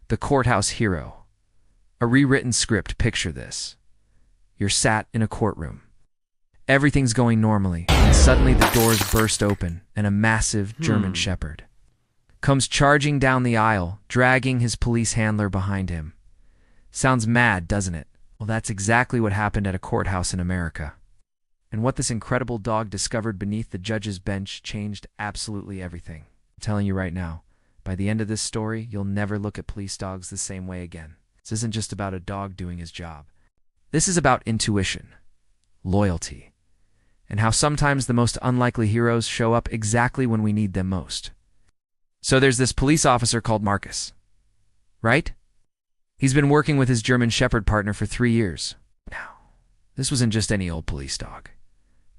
the courthouse hero. A rewritten script, picture this. You're sat in a courtroom. Everything's going normally, and suddenly the doors burst open, and a massive German Shepherd comes charging down the aisle, dragging his police handler behind him. Sounds mad, doesn't it? Well, that's exactly what happened at a courthouse in America. And what this incredible dog discovered beneath the judge's bench changed absolutely everything. I'm telling you right now, by the end of this story, you'll never look at police dogs the same way again. This isn't just about a dog doing his job. This is about intuition, loyalty, and how sometimes the most unlikely heroes show up exactly when we need them most. So there's this police officer called Marcus, right? He's been working with his German Shepherd partner for 3 years. Now, this wasn't just any old police dog.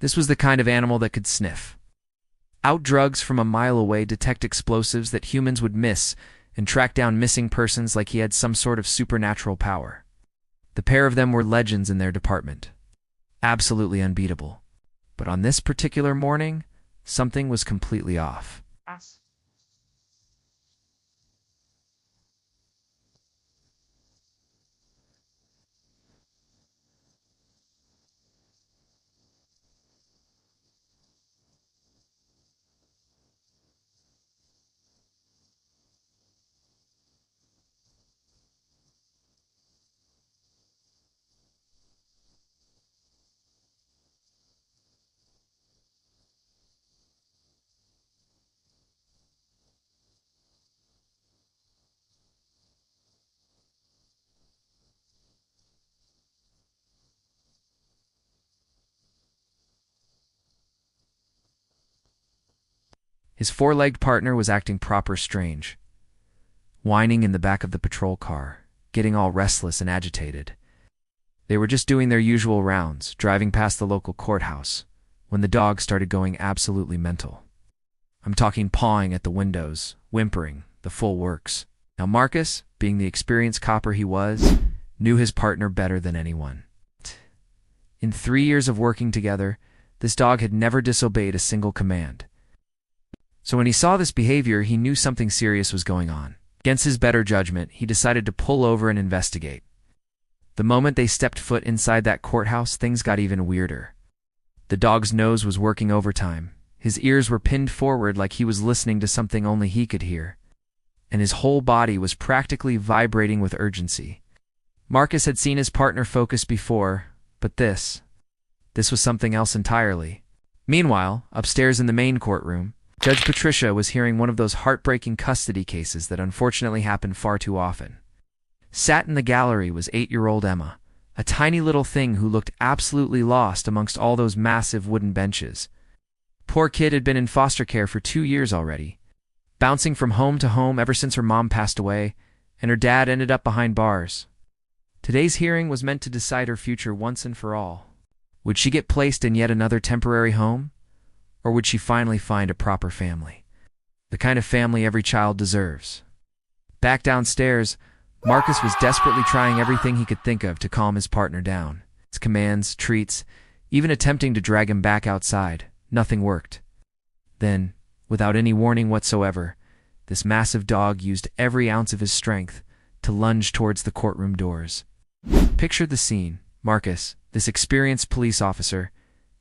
This was the kind of animal that could sniff out drugs from a mile away, detect explosives that humans would miss, and track down missing persons like he had some sort of supernatural power. The pair of them were legends in their department. Absolutely unbeatable. But on this particular morning, something was completely off. His four-legged partner was acting proper strange, whining in the back of the patrol car, getting all restless and agitated. They were just doing their usual rounds, driving past the local courthouse, when the dog started going absolutely mental. I'm talking pawing at the windows, whimpering, the full works. Now Marcus, being the experienced copper he was, knew his partner better than anyone. In 3 years of working together, this dog had never disobeyed a single command. So when he saw this behavior, he knew something serious was going on. Against his better judgment, he decided to pull over and investigate. The moment they stepped foot inside that courthouse, things got even weirder. The dog's nose was working overtime. His ears were pinned forward like he was listening to something only he could hear. And his whole body was practically vibrating with urgency. Marcus had seen his partner focus before, but this was something else entirely. Meanwhile, upstairs in the main courtroom, Judge Patricia was hearing one of those heartbreaking custody cases that unfortunately happen far too often. Sat in the gallery was 8-year-old Emma, a tiny little thing who looked absolutely lost amongst all those massive wooden benches. Poor kid had been in foster care for 2 years already, bouncing from home to home ever since her mom passed away, and her dad ended up behind bars. Today's hearing was meant to decide her future once and for all. Would she get placed in yet another temporary home? Or would she finally find a proper family? The kind of family every child deserves. Back downstairs, Marcus was desperately trying everything he could think of to calm his partner down. His commands, treats, even attempting to drag him back outside. Nothing worked. Then, without any warning whatsoever, this massive dog used every ounce of his strength to lunge towards the courtroom doors. Picture the scene. Marcus, this experienced police officer,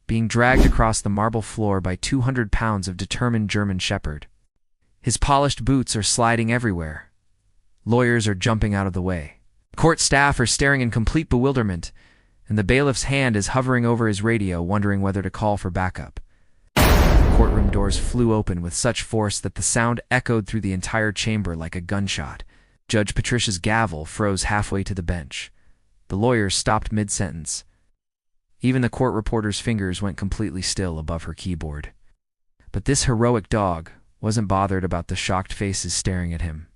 being dragged across the marble floor by 200 pounds of determined German Shepherd. His polished boots are sliding everywhere. Lawyers are jumping out of the way. Court staff are staring in complete bewilderment, and the bailiff's hand is hovering over his radio, wondering whether to call for backup. The courtroom doors flew open with such force that the sound echoed through the entire chamber like a gunshot. Judge Patricia's gavel froze halfway to the bench. The lawyers stopped mid-sentence. Even the court reporter's fingers went completely still above her keyboard. But this heroic dog wasn't bothered about the shocked faces staring at him.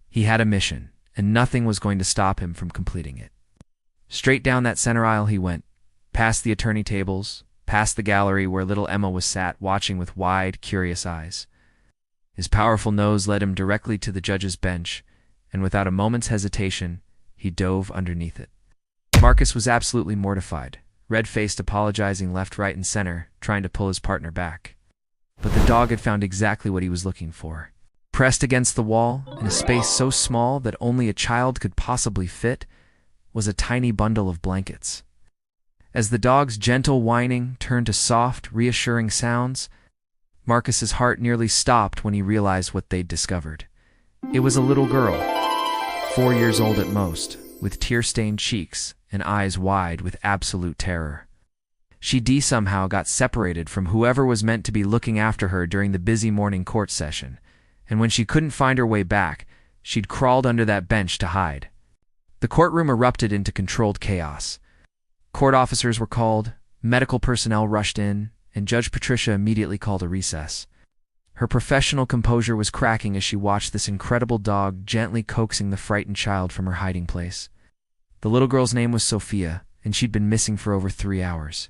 He had a mission, and nothing was going to stop him from completing it. Straight down that center aisle he went, past the attorney tables, past the gallery where little Emma was sat watching with wide, curious eyes. His powerful nose led him directly to the judge's bench, and without a moment's hesitation, he dove underneath it. Marcus was absolutely mortified, red-faced, apologizing left, right, and center, trying to pull his partner back. But the dog had found exactly what he was looking for. Pressed against the wall, in a space so small that only a child could possibly fit, was a tiny bundle of blankets. As the dog's gentle whining turned to soft, reassuring sounds, Marcus's heart nearly stopped when he realized what they'd discovered. It was a little girl, 4 years old at most, with tear-stained cheeks and eyes wide with absolute terror. She somehow got separated from whoever was meant to be looking after her during the busy morning court session, and when she couldn't find her way back, she'd crawled under that bench to hide. The courtroom erupted into controlled chaos. Court officers were called, medical personnel rushed in, and Judge Patricia immediately called a recess. Her professional composure was cracking as she watched this incredible dog gently coaxing the frightened child from her hiding place. The little girl's name was Sophia, and she'd been missing for over 3 hours.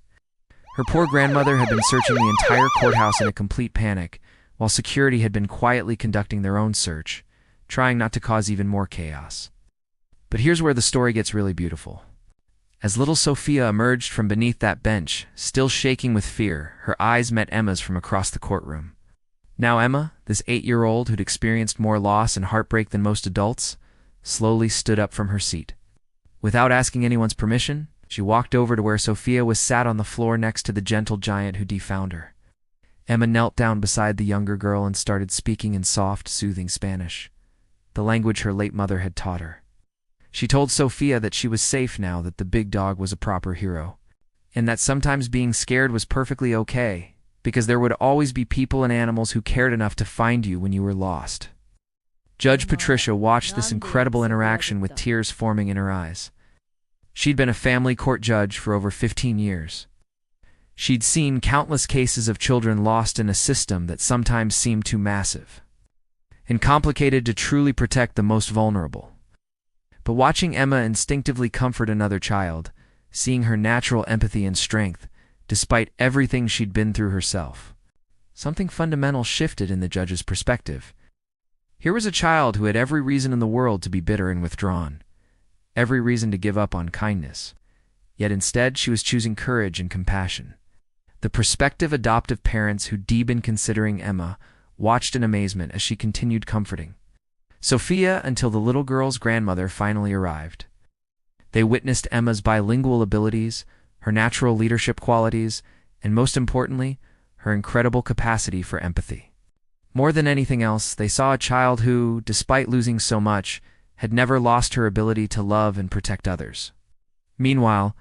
Her poor grandmother had been searching the entire courthouse in a complete panic, while security had been quietly conducting their own search, trying not to cause even more chaos. But here's where the story gets really beautiful. As little Sophia emerged from beneath that bench, still shaking with fear, her eyes met Emma's from across the courtroom. Now Emma, this 8-year-old who'd experienced more loss and heartbreak than most adults, slowly stood up from her seat. Without asking anyone's permission, she walked over to where Sophia was sat on the floor next to the gentle giant who found her. Emma knelt down beside the younger girl and started speaking in soft, soothing Spanish, the language her late mother had taught her. She told Sophia that she was safe now that the big dog was a proper hero, and that sometimes being scared was perfectly okay, because there would always be people and animals who cared enough to find you when you were lost. Judge Patricia watched this incredible interaction with tears forming in her eyes. She'd been a family court judge for over 15 years. She'd seen countless cases of children lost in a system that sometimes seemed too massive and complicated to truly protect the most vulnerable. But watching Emma instinctively comfort another child, seeing her natural empathy and strength, despite everything she'd been through herself, something fundamental shifted in the judge's perspective. Here was a child who had every reason in the world to be bitter and withdrawn, every reason to give up on kindness, yet instead she was choosing courage and compassion. The prospective adoptive parents who'd been considering Emma watched in amazement as she continued comforting Sophia until the little girl's grandmother finally arrived. They witnessed Emma's bilingual abilities, her natural leadership qualities, and most importantly, her incredible capacity for empathy. More than anything else, they saw a child who, despite losing so much, had never lost her ability to love and protect others. Meanwhile,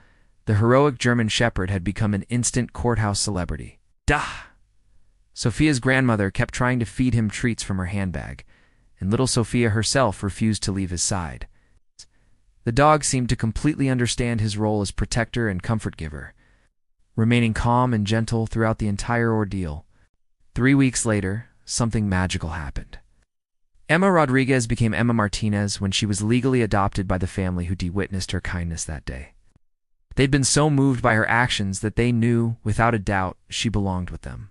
the heroic German Shepherd had become an instant courthouse celebrity. Sophia's grandmother kept trying to feed him treats from her handbag, and little Sophia herself refused to leave his side. The dog seemed to completely understand his role as protector and comfort giver, remaining calm and gentle throughout the entire ordeal. 3 weeks later, something magical happened. Emma Rodriguez became Emma Martinez when she was legally adopted by the family who witnessed her kindness that day. They'd been so moved by her actions that they knew, without a doubt, she belonged with them.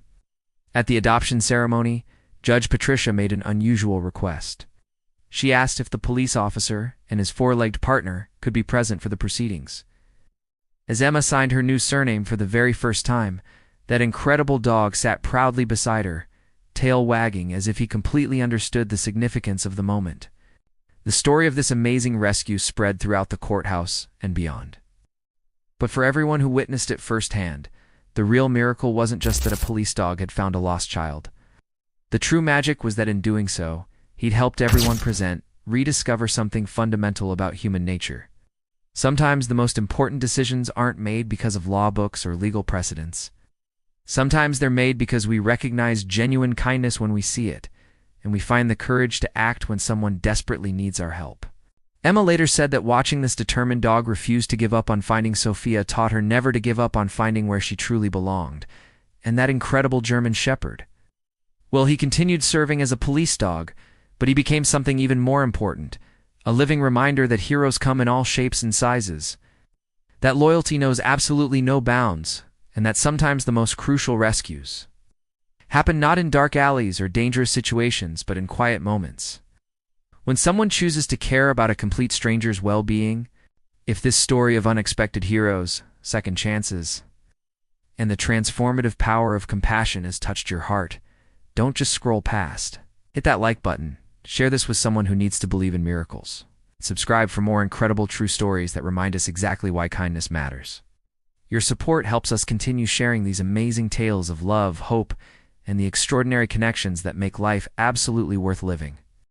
At the adoption ceremony, Judge Patricia made an unusual request. She asked if the police officer and his 4-legged partner could be present for the proceedings. As Emma signed her new surname for the very first time, that incredible dog sat proudly beside her, tail wagging as if he completely understood the significance of the moment. The story of this amazing rescue spread throughout the courthouse and beyond. But for everyone who witnessed it firsthand, the real miracle wasn't just that a police dog had found a lost child. The true magic was that in doing so, he'd helped everyone present, rediscover something fundamental about human nature. Sometimes the most important decisions aren't made because of law books or legal precedents. Sometimes they're made because we recognize genuine kindness when we see it, and we find the courage to act when someone desperately needs our help. Emma later said that watching this determined dog refuse to give up on finding Sophia taught her never to give up on finding where she truly belonged, and that incredible German Shepherd. Well, he continued serving as a police dog, but he became something even more important, a living reminder that heroes come in all shapes and sizes, that loyalty knows absolutely no bounds, and that sometimes the most crucial rescues happen not in dark alleys or dangerous situations, but in quiet moments. When someone chooses to care about a complete stranger's well-being, if this story of unexpected heroes, second chances, and the transformative power of compassion has touched your heart, don't just scroll past. Hit that like button. Share this with someone who needs to believe in miracles. Subscribe for more incredible true stories that remind us exactly why kindness matters. Your support helps us continue sharing these amazing tales of love, hope, and the extraordinary connections that make life absolutely worth living.